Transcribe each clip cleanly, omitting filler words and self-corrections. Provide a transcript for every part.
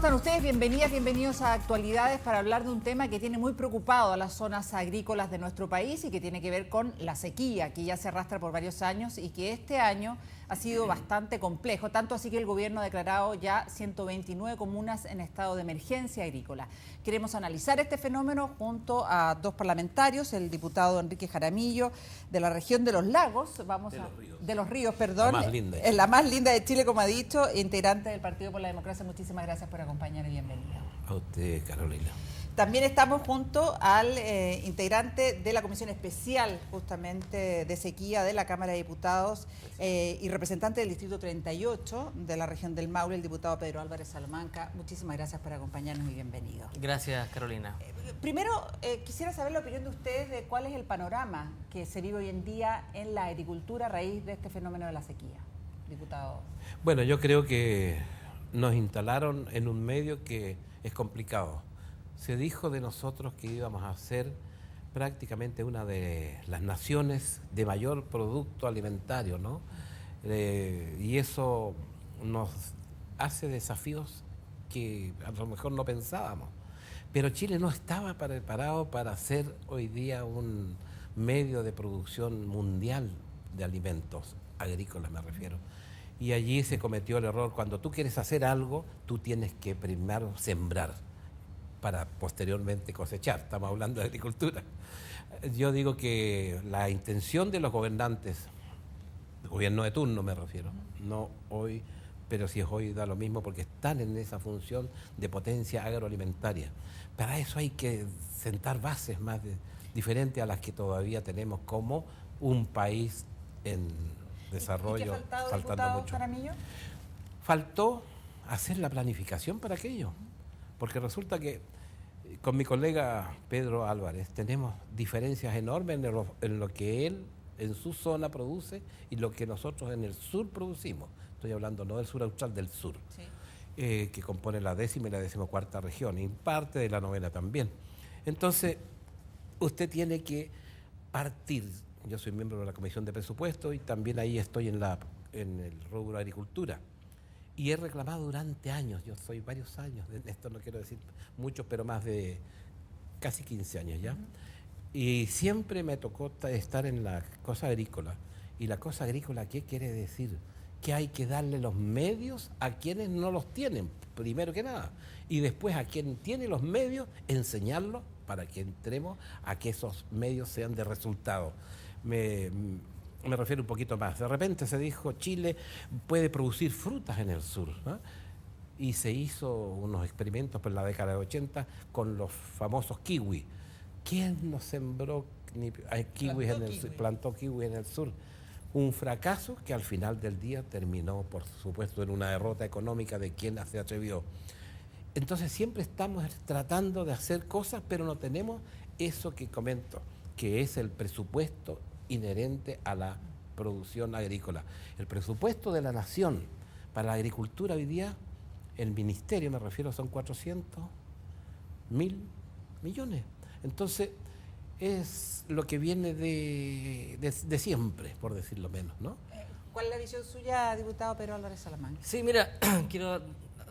están ustedes? Bienvenidas, bienvenidos a Actualidades para hablar de un tema que tiene muy preocupado a las zonas agrícolas de nuestro país y que tiene que ver con la sequía, que ya se arrastra por varios años y que este año ha sido bastante complejo, tanto así que el gobierno ha declarado ya 129 comunas en estado de emergencia agrícola. Queremos analizar este fenómeno junto a dos parlamentarios, el diputado Enrique Jaramillo de la región de los Lagos, de los ríos, perdón, la más linda. Es la más linda de Chile, como ha dicho, integrante del Partido por la Democracia. Muchísimas gracias por acompañarme y bienvenido. A usted, Carolina. También estamos junto al integrante de la Comisión Especial justamente de Sequía de la Cámara de Diputados y representante del Distrito 38 de la región del Maule, el diputado Pedro Álvarez Salamanca. Muchísimas gracias por acompañarnos y bienvenido. Gracias, Carolina. Primero, quisiera saber la opinión de ustedes de cuál es el panorama que se vive hoy en día en la agricultura a raíz de este fenómeno de la sequía, diputado. Bueno, yo creo que nos instalaron en un medio que es complicado. Se dijo de nosotros que íbamos a ser prácticamente una de las naciones de mayor producto alimentario, ¿no? Y eso nos hace desafíos que a lo mejor no pensábamos. Pero Chile no estaba preparado para ser hoy día un medio de producción mundial de alimentos, agrícolas me refiero. Y allí se cometió el error. Cuando tú quieres hacer algo, tú tienes que primero sembrar para posteriormente cosechar. Estamos hablando de agricultura. Yo digo que la intención de los gobernantes, gobierno de turno me refiero, no hoy, pero si es hoy da lo mismo porque están en esa función de potencia agroalimentaria. Para eso hay que sentar bases más diferentes a las que todavía tenemos como un país en desarrollo. ¿Y qué ha faltado, faltando diputado mucho. Jaramillo? Faltó hacer la planificación para aquello, porque resulta que con mi colega Pedro Álvarez tenemos diferencias enormes en lo que él en su zona produce y lo que nosotros en el sur producimos. Estoy hablando no del sur austral, del sur, sí. Que compone la 10ª y la 14ª región y parte de la 9ª también. Entonces, usted tiene que partir. Yo soy miembro de la Comisión de Presupuesto y también ahí estoy en el rubro agricultura. Y he reclamado durante años, yo soy varios años, esto no quiero decir muchos, pero más de casi 15 años ya. Y siempre me tocó estar en la cosa agrícola. ¿Y la cosa agrícola qué quiere decir? Que hay que darle los medios a quienes no los tienen, primero que nada. Y después a quien tiene los medios, enseñarlos para que entremos a que esos medios sean de resultado. Me refiero un poquito más. De repente se dijo Chile puede producir frutas en el sur, ¿no? Y se hizo unos experimentos por la década de 80 con los famosos kiwi. ¿Quién nos sembró kiwis plantó kiwi en el sur? Un fracaso que al final del día terminó, por supuesto, en una derrota económica de quien se atrevió. Entonces siempre estamos tratando de hacer cosas, pero no tenemos eso que comento, que es el presupuesto inherente a la producción agrícola. El presupuesto de la nación para la agricultura hoy día, el ministerio me refiero, son 400.000 millones. Entonces, es lo que viene de siempre, por decirlo menos, ¿no? ¿Cuál es la visión suya, diputado Pedro Álvarez Salamanca? Sí, mira, quiero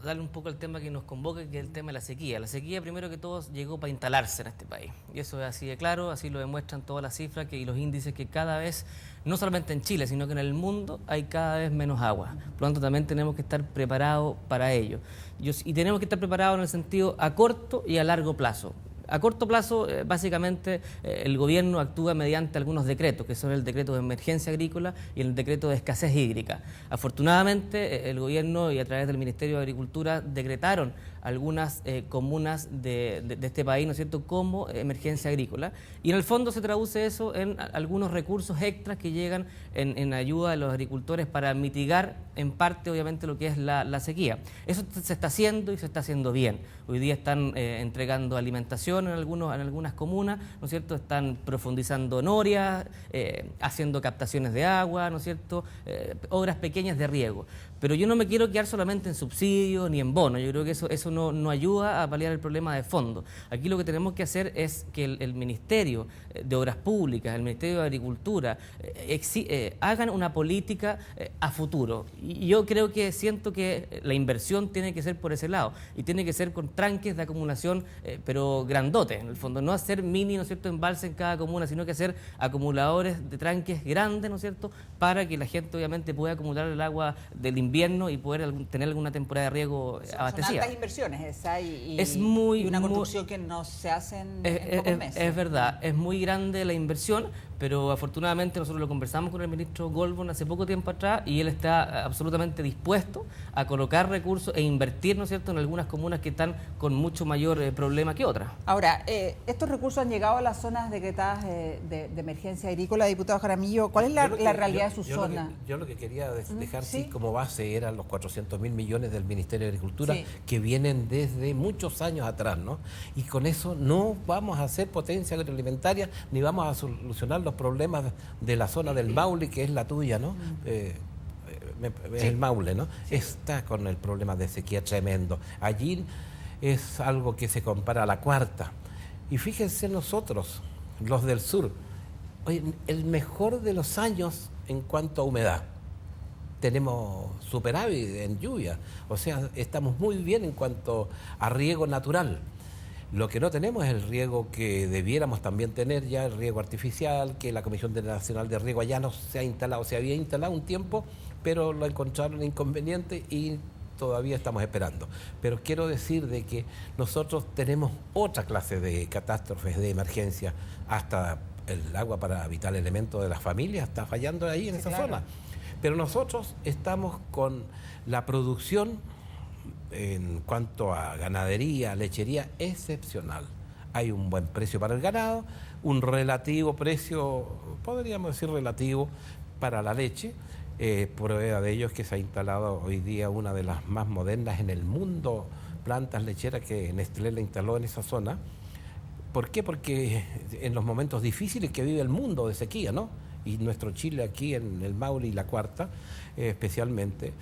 darle un poco al tema que nos convoca, que es el tema de la sequía. La sequía, primero que todo, llegó para instalarse en este país. Y eso es así de claro, así lo demuestran todas las cifras y los índices que cada vez, no solamente en Chile, sino que en el mundo hay cada vez menos agua. Por lo tanto, también tenemos que estar preparados para ello. Y tenemos que estar preparados en el sentido a corto y a largo plazo. A corto plazo, básicamente, el gobierno actúa mediante algunos decretos, que son el decreto de emergencia agrícola y el decreto de escasez hídrica. Afortunadamente, el gobierno y a través del Ministerio de Agricultura decretaron algunas comunas de este país, ¿no es cierto?, como emergencia agrícola. Y en el fondo se traduce eso en algunos recursos extras que llegan en ayuda de los agricultores para mitigar en parte, obviamente, lo que es la sequía. Eso se está haciendo y se está haciendo bien. Hoy día están entregando alimentación en algunas comunas, ¿no es cierto?, están profundizando norias, haciendo captaciones de agua, ¿no es cierto?, obras pequeñas de riego. Pero yo no me quiero quedar solamente en subsidios ni en bonos. Yo creo que eso es no ayuda a paliar el problema de fondo. Aquí lo que tenemos que hacer es que el Ministerio de Obras Públicas, el Ministerio de Agricultura, hagan una política a futuro. Y yo creo que siento que la inversión tiene que ser por ese lado y tiene que ser con tranques de acumulación, pero grandotes, en el fondo. No hacer mini, ¿no es cierto?, embalse en cada comuna, sino que hacer acumuladores de tranques grandes, ¿no es cierto?, para que la gente obviamente pueda acumular el agua del invierno y poder tener alguna temporada de riego abastecida. Son altas inversiones esa y una construcción que no se hace en pocos meses. Es verdad, es muy grande la inversión, pero afortunadamente nosotros lo conversamos con el ministro Goldborn hace poco tiempo atrás y él está absolutamente dispuesto a colocar recursos e invertir, ¿no es cierto?, en algunas comunas que están con mucho mayor problema que otras. Ahora, estos recursos han llegado a las zonas decretadas de emergencia agrícola, diputado Jaramillo. ¿Cuál es la realidad de su zona? Yo lo que quería dejar ¿sí? como base eran los 400.000 millones del Ministerio de Agricultura, sí, que vienen desde muchos años atrás, ¿no? Y con eso no vamos a hacer potencia agroalimentaria ni vamos a solucionar los problemas de la zona del Maule, que es la tuya, ¿no? Sí. El Maule, ¿no? Sí. Está con el problema de sequía tremendo. Allí es algo que se compara a la cuarta. Y fíjense nosotros, los del sur, oye, el mejor de los años en cuanto a humedad. Tenemos superávit en lluvia, o sea, estamos muy bien en cuanto a riego natural. Lo que no tenemos es el riego que debiéramos también tener ya, el riego artificial, que la Comisión Nacional de Riego allá no se ha instalado, se había instalado un tiempo, pero lo encontraron inconveniente y todavía estamos esperando. Pero quiero decir de que nosotros tenemos otra clase de catástrofes, de emergencia, hasta el agua para vital elemento de las familias está fallando ahí en esa zona. Pero nosotros estamos con la producción en cuanto a ganadería, lechería, excepcional. Hay un buen precio para el ganado, un relativo precio, podríamos decir relativo, para la leche. Prueba de ello es que se ha instalado hoy día una de las más modernas en el mundo, plantas lecheras que Nestlé le instaló en esa zona. ¿Por qué? Porque en los momentos difíciles que vive el mundo de sequía, ¿no? Y nuestro Chile aquí en el Maule y la Cuarta, especialmente,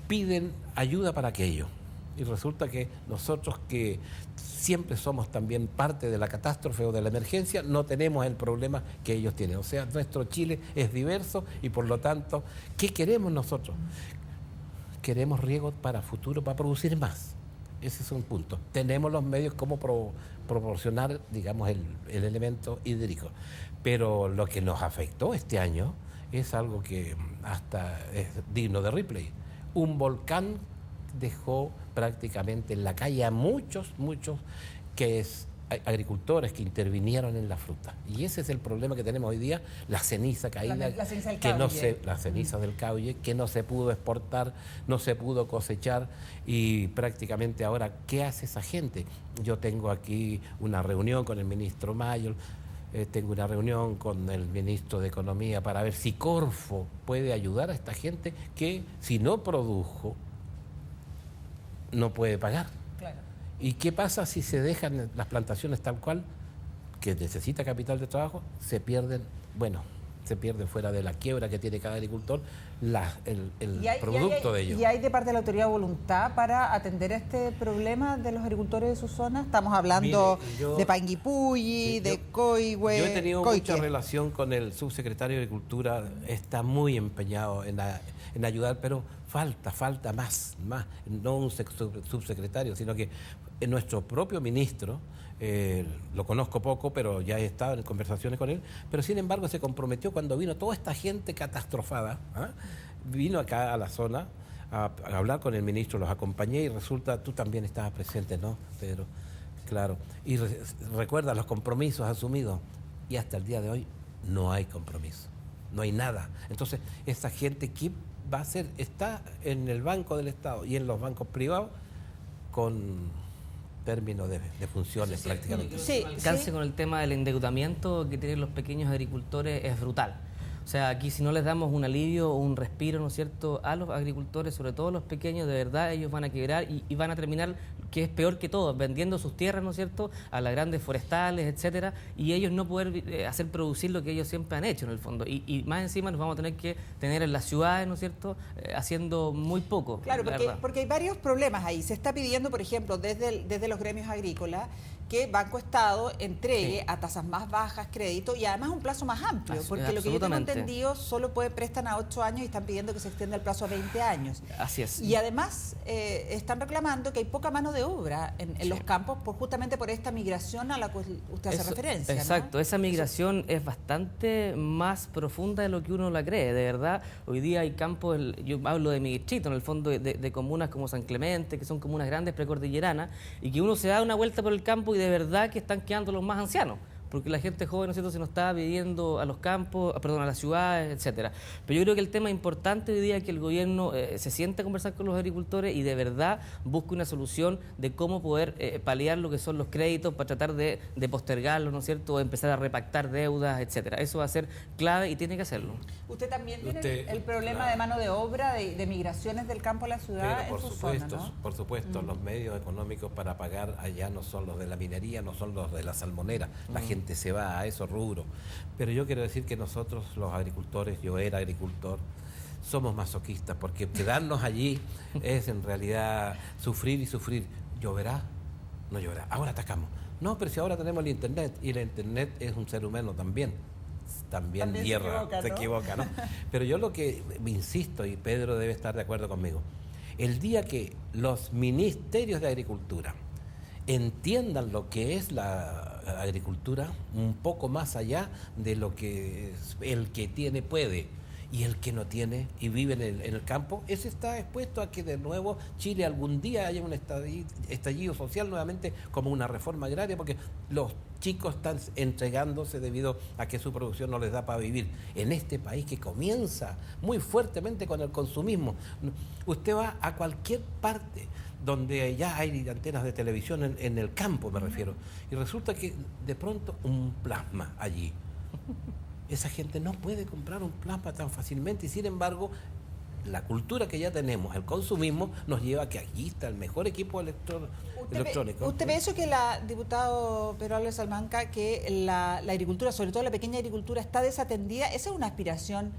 piden ayuda para aquello. Y resulta que nosotros que siempre somos también parte de la catástrofe o de la emergencia, no tenemos el problema que ellos tienen. O sea, nuestro Chile es diverso y por lo tanto, ¿qué queremos nosotros? Queremos riego para futuro, para producir más. Ese es un punto. Tenemos los medios como proporcionar, digamos, el elemento hídrico. Pero lo que nos afectó este año es algo que hasta es digno de replay. Un volcán dejó prácticamente en la calle a muchos agricultores que intervinieron en la fruta. Y ese es el problema que tenemos hoy día, la ceniza caída, la ceniza del caulle, que no se pudo exportar, no se pudo cosechar y prácticamente ahora, ¿qué hace esa gente? Yo tengo aquí una reunión con el ministro Mayor, tengo una reunión con el ministro de Economía para ver si Corfo puede ayudar a esta gente que si no produjo, no puede pagar. Claro. ¿Y qué pasa si se dejan las plantaciones tal cual, que necesita capital de trabajo, se pierden fuera de la quiebra que tiene cada agricultor el producto de ello? ¿Y hay de parte de la autoridad voluntad para atender este problema de los agricultores de su zona? Estamos hablando de Panguipulli, de Coihue. Yo he tenido mucha relación con el subsecretario de Agricultura, está muy empeñado en ayudar, pero falta más, no un subsecretario, sino que nuestro propio ministro, lo conozco poco, pero ya he estado en conversaciones con él, pero sin embargo se comprometió cuando vino toda esta gente catastrofada, vino acá a la zona a hablar con el ministro, los acompañé y resulta, tú también estabas presente, ¿no, Pedro? Claro, y recuerda los compromisos asumidos y hasta el día de hoy no hay compromiso, no hay nada. Entonces, esa gente, ¿qué va a hacer? Está en el Banco del Estado y en los bancos privados con términos de funciones prácticamente. El alcance con el tema del endeudamiento que tienen los pequeños agricultores es brutal. O sea, aquí si no les damos un alivio o un respiro, ¿no es cierto?, a los agricultores, sobre todo los pequeños, de verdad ellos van a quebrar y van a terminar que es peor que todo, vendiendo sus tierras, ¿no es cierto?, a las grandes forestales, etcétera, y ellos no poder hacer producir lo que ellos siempre han hecho en el fondo. Y más encima nos vamos a tener que tener en las ciudades, ¿no es cierto?, haciendo muy poco. Claro, porque hay varios problemas ahí. Se está pidiendo, por ejemplo, desde los gremios agrícolas, que Banco Estado entregue a tasas más bajas crédito y además un plazo más amplio, porque lo que yo tengo entendido solo prestan a 8 años y están pidiendo que se extienda el plazo a 20 años. Así es. Y además están reclamando que hay poca mano de obra en los campos justamente por esta migración a la que usted hace referencia. Exacto, ¿no? Esa migración es bastante más profunda de lo que uno la cree, de verdad. Hoy día hay campos, yo hablo de mi distrito, en el fondo de comunas como San Clemente, que son comunas grandes precordilleranas, y que uno se da una vuelta por el campo y de verdad que están quedando los más ancianos, porque la gente joven, ¿no es cierto?, se nos está viviendo a los campos, perdón, a las ciudades, etcétera. Pero yo creo que el tema importante hoy día es que el gobierno se siente a conversar con los agricultores y de verdad busque una solución de cómo poder paliar lo que son los créditos para tratar de postergarlos, ¿no es cierto?, o empezar a repactar deudas, etcétera. Eso va a ser clave y tiene que hacerlo. ¿Usted también tiene el problema de mano de obra, de migraciones del campo a la ciudad en su zona, ¿no? Por supuesto, los medios económicos para pagar allá no son los de la minería, no son los de la salmonera. La gente se va a esos rubros. Pero yo quiero decir que nosotros, los agricultores, yo era agricultor, somos masoquistas, porque quedarnos allí es en realidad sufrir y sufrir. ¿Lloverá? No lloverá. Ahora atacamos. No, pero si ahora tenemos el Internet, y el Internet es un ser humano también hierra, se equivoca, ¿no? Pero yo lo que insisto, y Pedro debe estar de acuerdo conmigo, el día que los ministerios de Agricultura entiendan lo que es la agricultura un poco más allá de lo que el que tiene puede y el que no tiene y vive en el campo, ese está expuesto a que de nuevo Chile algún día haya un estallido social nuevamente como una reforma agraria, porque los chicos están entregándose debido a que su producción no les da para vivir. En este país que comienza muy fuertemente con el consumismo, usted va a cualquier parte donde ya hay antenas de televisión en el campo, me refiero, y resulta que de pronto un plasma allí. Esa gente no puede comprar un plasma tan fácilmente y sin embargo la cultura que ya tenemos, el consumismo, nos lleva a que aquí está el mejor equipo electrónico. ¿Usted ve eso que diputado Pedro Álvarez Salamanca, que la agricultura, sobre todo la pequeña agricultura, está desatendida? Esa es una aspiración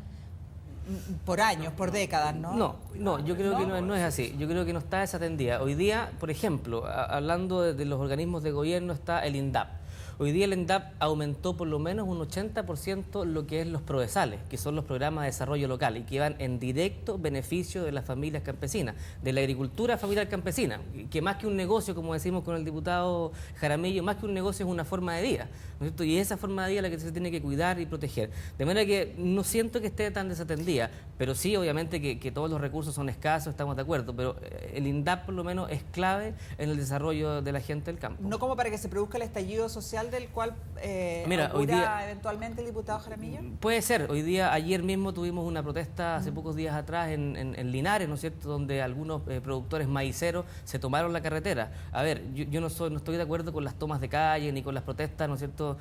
por años, por décadas, ¿no? No, yo creo que no es así. Yo creo que no está desatendida. Hoy día, por ejemplo, hablando de los organismos de gobierno, está el INDAP. Hoy día el INDAP aumentó por lo menos un 80% lo que es los PRODESALES, que son los programas de desarrollo local y que van en directo beneficio de las familias campesinas, de la agricultura familiar campesina, que más que un negocio, como decimos con el diputado Jaramillo, más que un negocio es una forma de vida, ¿no es cierto? Y esa forma de vida es la que se tiene que cuidar y proteger. De manera que no siento que esté tan desatendida, pero sí, obviamente, que todos los recursos son escasos, estamos de acuerdo, pero el INDAP por lo menos es clave en el desarrollo de la gente del campo. No como para que se produzca el estallido social del cual hoy día, eventualmente el diputado Jaramillo. Puede ser. Ayer mismo tuvimos una protesta hace pocos días atrás en Linares, ¿no es cierto?, donde algunos productores maiceros se tomaron la carretera. A ver, yo no estoy de acuerdo con las tomas de calle ni con las protestas, ¿no es cierto?,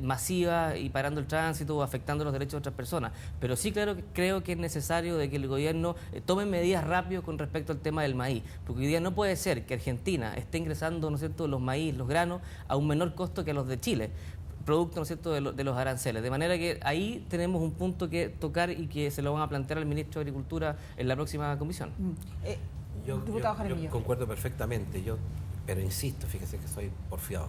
masivas y parando el tránsito o afectando los derechos de otras personas. Pero sí, claro, creo que es necesario de que el gobierno tome medidas rápido con respecto al tema del maíz, porque hoy día no puede ser que Argentina esté ingresando, ¿no es cierto?, los maíz, los granos a un menor costo que a los de Chile, producto, ¿no es cierto?, de los aranceles. De manera que ahí tenemos un punto que tocar y que se lo van a plantear al ministro de Agricultura en la próxima comisión. Yo concuerdo perfectamente, pero insisto, fíjese que soy porfiado.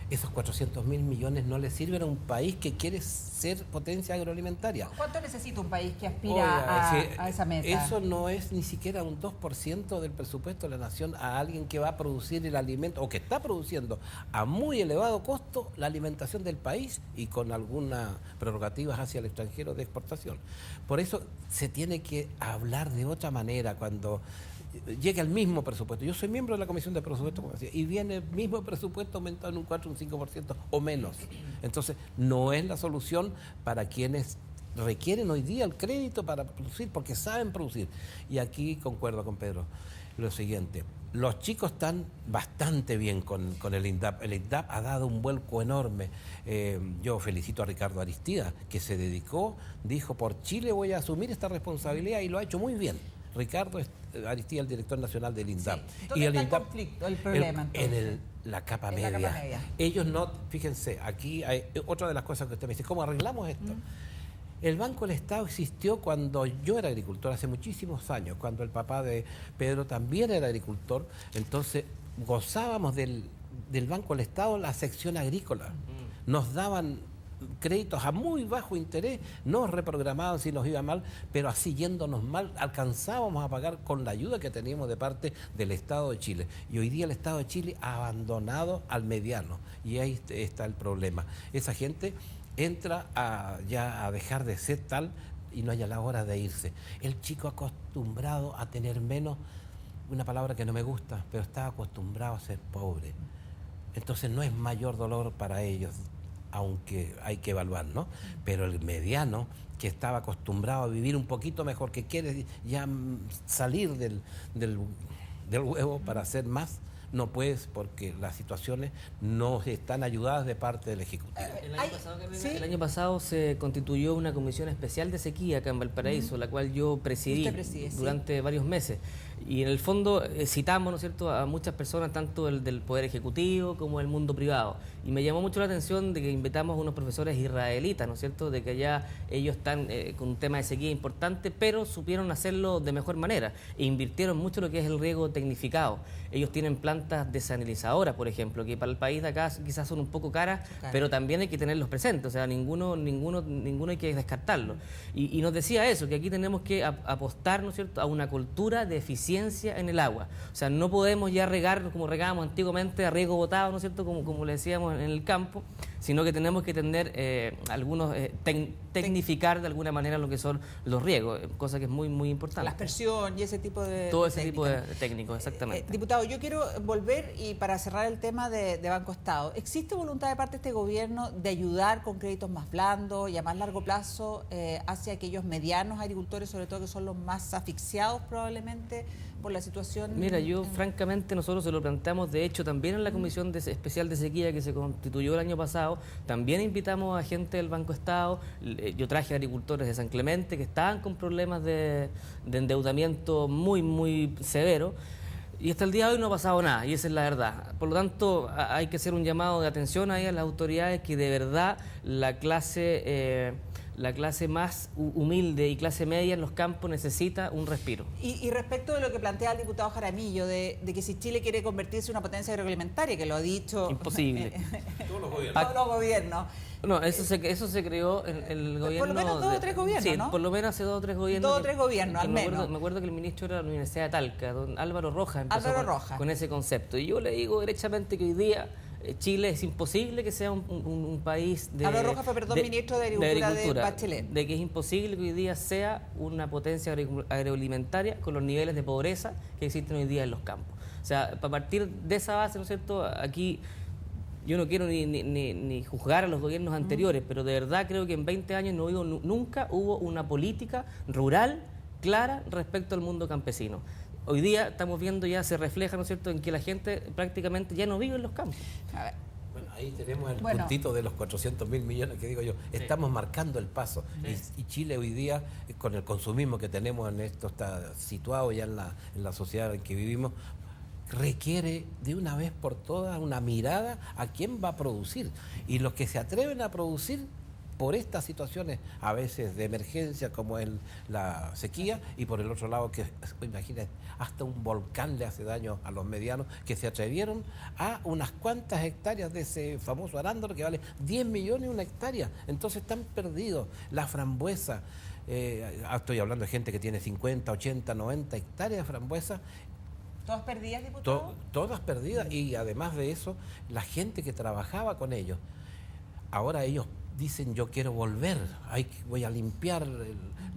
Esos 400.000 millones no le sirven a un país que quiere ser potencia agroalimentaria. ¿Cuánto necesita un país que aspira a esa meta? Eso no es ni siquiera un 2% del presupuesto de la nación a alguien que va a producir el alimento o que está produciendo a muy elevado costo la alimentación del país y con algunas prerrogativas hacia el extranjero de exportación. Por eso se tiene que hablar de otra manera cuando llega el mismo presupuesto. Yo soy miembro de la Comisión de Presupuesto, como decía, y viene el mismo presupuesto aumentado en un 4, un 5% o menos. Entonces, no es la solución para quienes requieren hoy día el crédito para producir, porque saben producir. Y aquí concuerdo con Pedro. Lo siguiente, los chicos están bastante bien con el INDAP. El INDAP ha dado un vuelco enorme. Yo felicito a Ricardo Aristida, que se dedicó, dijo, por Chile voy a asumir esta responsabilidad y lo ha hecho muy bien. Ricardo Aristía, el director nacional del INDAP. Sí. ¿Dónde está el conflicto, el problema? La capa En la media. capa media. Ellos no, fíjense, aquí hay otra de las cosas que usted me dice, ¿cómo arreglamos esto? El Banco del Estado existió cuando yo era agricultor, hace muchísimos años, cuando el papá de Pedro también era agricultor, entonces gozábamos del Banco del Estado la sección agrícola. Nos daban créditos a muy bajo interés, nos reprogramaban si nos iba mal, pero así yéndonos mal alcanzábamos a pagar con la ayuda que teníamos de parte del Estado de Chile. Y hoy día el Estado de Chile ha abandonado al mediano y ahí está el problema. Esa gente entra ya a dejar de ser tal y no haya la hora de irse. El chico acostumbrado a tener menos, una palabra que no me gusta, pero está acostumbrado a ser pobre. Entonces no es mayor dolor para ellos, aunque hay que evaluar, ¿no? Pero el mediano, que estaba acostumbrado a vivir un poquito mejor, que quiere ya salir del huevo para hacer más, no puedes porque las situaciones no están ayudadas de parte del Ejecutivo. El año pasado se constituyó una comisión especial de sequía acá en Valparaíso, la cual yo presidí durante varios meses. Y en el fondo citamos, ¿no es cierto?, a muchas personas, tanto del Poder Ejecutivo como del mundo privado. Y me llamó mucho la atención de que invitamos a unos profesores israelitas, ¿no es cierto?, de que allá ellos están con un tema de sequía importante, pero supieron hacerlo de mejor manera e invirtieron mucho en lo que es el riego tecnificado. Ellos tienen plantas desalinizadoras, por ejemplo, que para el país de acá quizás son un poco caras, pero también hay que tenerlos presentes, o sea, ninguno hay que descartarlo. Y nos decía eso, que aquí tenemos que apostar, ¿no es cierto?, a una cultura de eficiencia en el agua. O sea, no podemos ya regar como regábamos antiguamente a riego botado, ¿no es cierto?, como le decíamos en el campo, sino que tenemos que tener tecnificar de alguna manera lo que son los riegos, cosa que es muy, muy importante. La aspersión y ese tipo de todo ese tipo de técnicos, exactamente. Diputado, yo quiero volver y para cerrar el tema de Banco Estado. ¿Existe voluntad de parte de este gobierno de ayudar con créditos más blandos y a más largo plazo hacia aquellos medianos agricultores, sobre todo que son los más asfixiados probablemente por la situación? Mira, francamente nosotros se lo planteamos, de hecho también en la Comisión Especial de Sequía que se constituyó el año pasado, también invitamos a gente del Banco Estado, yo traje agricultores de San Clemente que estaban con problemas de endeudamiento muy, muy severo. Y hasta el día de hoy no ha pasado nada, y esa es la verdad. Por lo tanto, hay que hacer un llamado de atención ahí a las autoridades que de verdad la clase más humilde y clase media en los campos necesita un respiro. Y respecto de lo que plantea el diputado Jaramillo, de que si Chile quiere convertirse en una potencia agroalimentaria, que lo ha dicho... Imposible. Todos los gobiernos. No, eso se creó en el gobierno... Por lo menos 2 o 3 gobiernos, sí, ¿no? Por lo menos hace 2 o 3 gobiernos. 2 o 3 gobiernos, al menos. Me acuerdo que el ministro era de la Universidad de Talca, don Álvaro Rojas, empezó con ese concepto. Y yo le digo derechamente que hoy día Chile es imposible que sea un país de... Álvaro Rojas fue, ministro de Agricultura de Bachelet. De que es imposible que hoy día sea una potencia agroalimentaria con los niveles de pobreza que existen hoy día en los campos. O sea, para partir de esa base, ¿no es cierto?, aquí... Yo no quiero ni juzgar a los gobiernos anteriores, pero de verdad creo que en 20 años nunca hubo una política rural clara respecto al mundo campesino. Hoy día estamos viendo ya se refleja, ¿no es cierto?, en que la gente prácticamente ya no vive en los campos. A ver. Bueno, ahí tenemos el puntito de los 400.000 millones que digo yo. Sí. Estamos marcando el paso. Sí. Y Chile hoy día, con el consumismo que tenemos en esto, está situado ya en la sociedad en que vivimos, requiere de una vez por todas una mirada a quién va a producir. Y los que se atreven a producir por estas situaciones, a veces de emergencia como es la sequía, y por el otro lado que, imagínate, hasta un volcán le hace daño a los medianos que se atrevieron a unas cuantas hectáreas de ese famoso arándano que vale 10 millones una hectárea. Entonces están perdidos. La frambuesa, estoy hablando de gente que tiene 50, 80, 90 hectáreas de frambuesa. ¿Todas perdidas, diputado? Todas perdidas, y además de eso, la gente que trabajaba con ellos, ahora ellos dicen yo quiero volver, voy a limpiar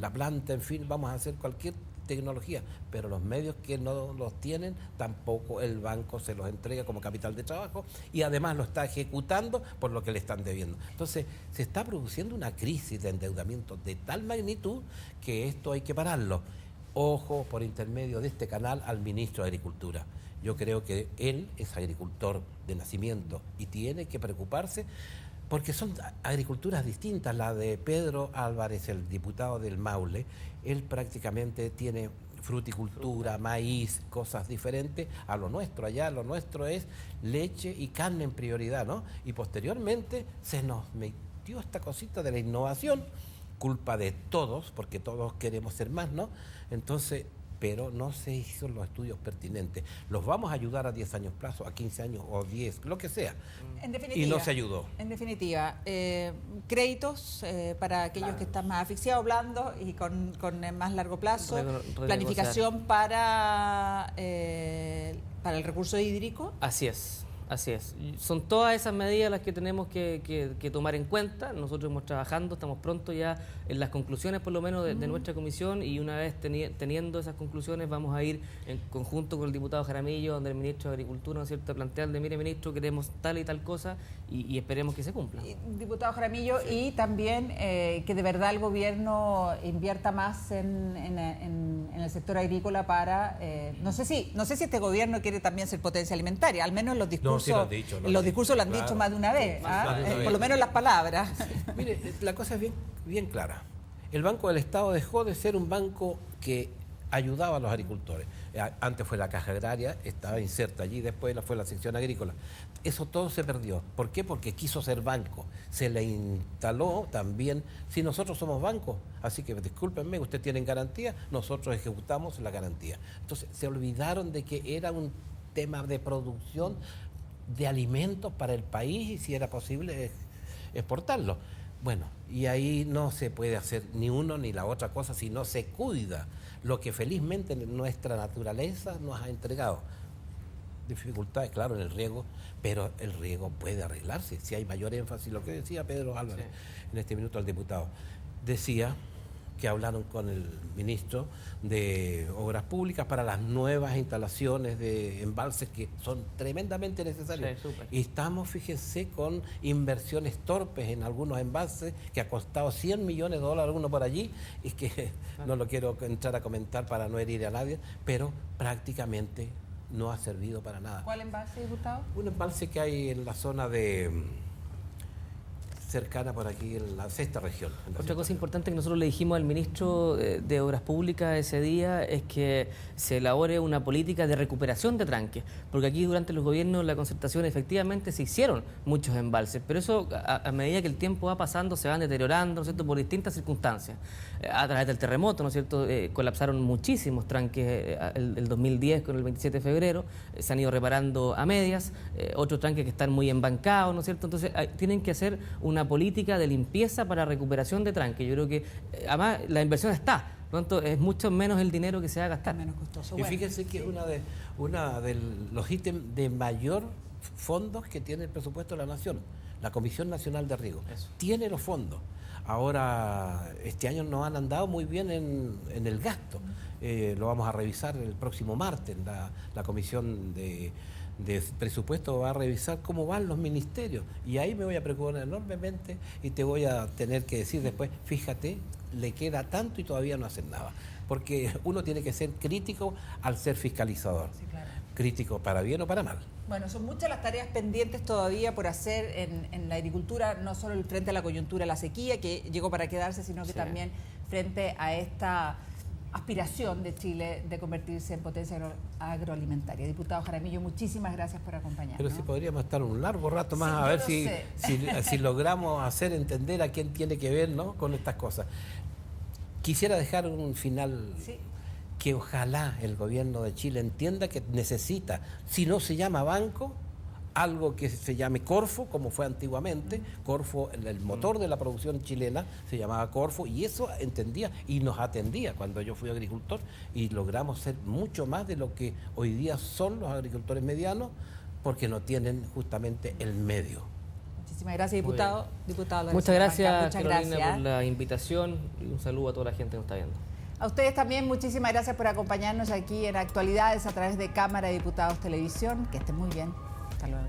la planta, en fin, vamos a hacer cualquier tecnología, pero los medios que no los tienen, tampoco el banco se los entrega como capital de trabajo y además lo está ejecutando por lo que le están debiendo. Entonces, se está produciendo una crisis de endeudamiento de tal magnitud que esto hay que pararlo. Ojo, por intermedio de este canal, al ministro de Agricultura. Yo creo que él es agricultor de nacimiento y tiene que preocuparse porque son agriculturas distintas. La de Pedro Álvarez, el diputado del Maule, él prácticamente tiene fruticultura, maíz, cosas diferentes a lo nuestro. Allá lo nuestro es leche y carne en prioridad, ¿no? Y posteriormente se nos metió esta cosita de la innovación, culpa de todos, porque todos queremos ser más, ¿no? Entonces, pero no se hizo los estudios pertinentes. Los vamos a ayudar a 10 años plazo, a 15 años o 10, lo que sea. En definitiva, y no se ayudó. En definitiva, créditos para aquellos que están más asfixiados, blandos y con más largo plazo, planificación para el recurso hídrico. Así es. Así es. Son todas esas medidas las que tenemos que tomar en cuenta. Nosotros estamos trabajando, estamos pronto ya en las conclusiones por lo menos de nuestra comisión, y una vez teniendo esas conclusiones vamos a ir en conjunto con el diputado Jaramillo, donde el ministro de Agricultura, ¿no es cierto?, plantearle, mire ministro, queremos tal y tal cosa y esperemos que se cumpla. Diputado Jaramillo, sí. Y también que de verdad el gobierno invierta más en el sector agrícola para, no sé si este gobierno quiere también ser potencia alimentaria, al menos en los discursos. Sí, los discursos lo han dicho más de una vez, por lo menos las palabras. Mire, la cosa es bien clara. El Banco del Estado dejó de ser un banco que ayudaba a los agricultores. Antes fue la Caja Agraria, estaba inserta allí, después fue la sección agrícola. Eso todo se perdió. ¿Por qué? Porque quiso ser banco. Se le instaló también, si nosotros somos banco, así que discúlpenme, ustedes tienen garantía, nosotros ejecutamos la garantía. Entonces se olvidaron de que era un tema de producción de alimentos para el país y si era posible exportarlo. Bueno, y ahí no se puede hacer ni uno ni la otra cosa si no se cuida lo que felizmente nuestra naturaleza nos ha entregado. Dificultades, claro, en el riego, pero el riego puede arreglarse si hay mayor énfasis. Lo que decía Pedro Álvarez en este minuto al diputado, decía que hablaron con el ministro de Obras Públicas para las nuevas instalaciones de embalses que son tremendamente necesarias. Sí, y estamos, fíjense, con inversiones torpes en algunos embalses que ha costado $100 millones alguno por allí, y que no lo quiero entrar a comentar para no herir a nadie, pero prácticamente no ha servido para nada. ¿Cuál embalse, diputado? Un embalse que hay en la zona cercana por aquí en la sexta región. Otra cosa importante que nosotros le dijimos al ministro de Obras Públicas ese día es que se elabore una política de recuperación de tranques, porque aquí durante los gobiernos de la concertación efectivamente se hicieron muchos embalses, pero eso a medida que el tiempo va pasando se van deteriorando, ¿no es cierto?, por distintas circunstancias. A través del terremoto, ¿no es cierto?, colapsaron muchísimos tranques el 2010 con el 27 de febrero, se han ido reparando a medias, otros tranques que están muy embancados, ¿no es cierto? Entonces tienen que hacer una política de limpieza para recuperación de tranques. Yo creo que además la inversión está, por lo tanto es mucho menos el dinero que se va a gastar. Menos costoso. Y fíjense que es una de los ítems de mayor fondos que tiene el presupuesto de la Nación, la Comisión Nacional de Riego. Eso. Tiene los fondos. Ahora, este año no han andado muy bien en el gasto. Lo vamos a revisar el próximo martes. La Comisión de Presupuesto va a revisar cómo van los ministerios. Y ahí me voy a preocupar enormemente y te voy a tener que decir después, fíjate, le queda tanto y todavía no hacen nada. Porque uno tiene que ser crítico al ser fiscalizador. Sí, claro. Crítico para bien o para mal. Bueno, son muchas las tareas pendientes todavía por hacer en la agricultura, no solo el frente a la coyuntura, la sequía, que llegó para quedarse, sino que también frente a esta aspiración de Chile de convertirse en potencia agroalimentaria. Diputado Jaramillo, muchísimas gracias por acompañarnos. Pero si podríamos estar un largo rato más a ver si logramos hacer entender a quién tiene que ver, ¿no?, con estas cosas. Quisiera dejar un final... Sí. Que ojalá el gobierno de Chile entienda que necesita, si no se llama banco, algo que se llame Corfo, como fue antiguamente. Corfo, el motor de la producción chilena, se llamaba Corfo, y eso entendía y nos atendía cuando yo fui agricultor, y logramos ser mucho más de lo que hoy día son los agricultores medianos, porque no tienen justamente el medio. Muchísimas gracias, diputado. Muchas gracias, Carolina, por la invitación, y un saludo a toda la gente que nos está viendo. A ustedes también muchísimas gracias por acompañarnos aquí en Actualidades a través de Cámara de Diputados Televisión. Que estén muy bien. Hasta luego.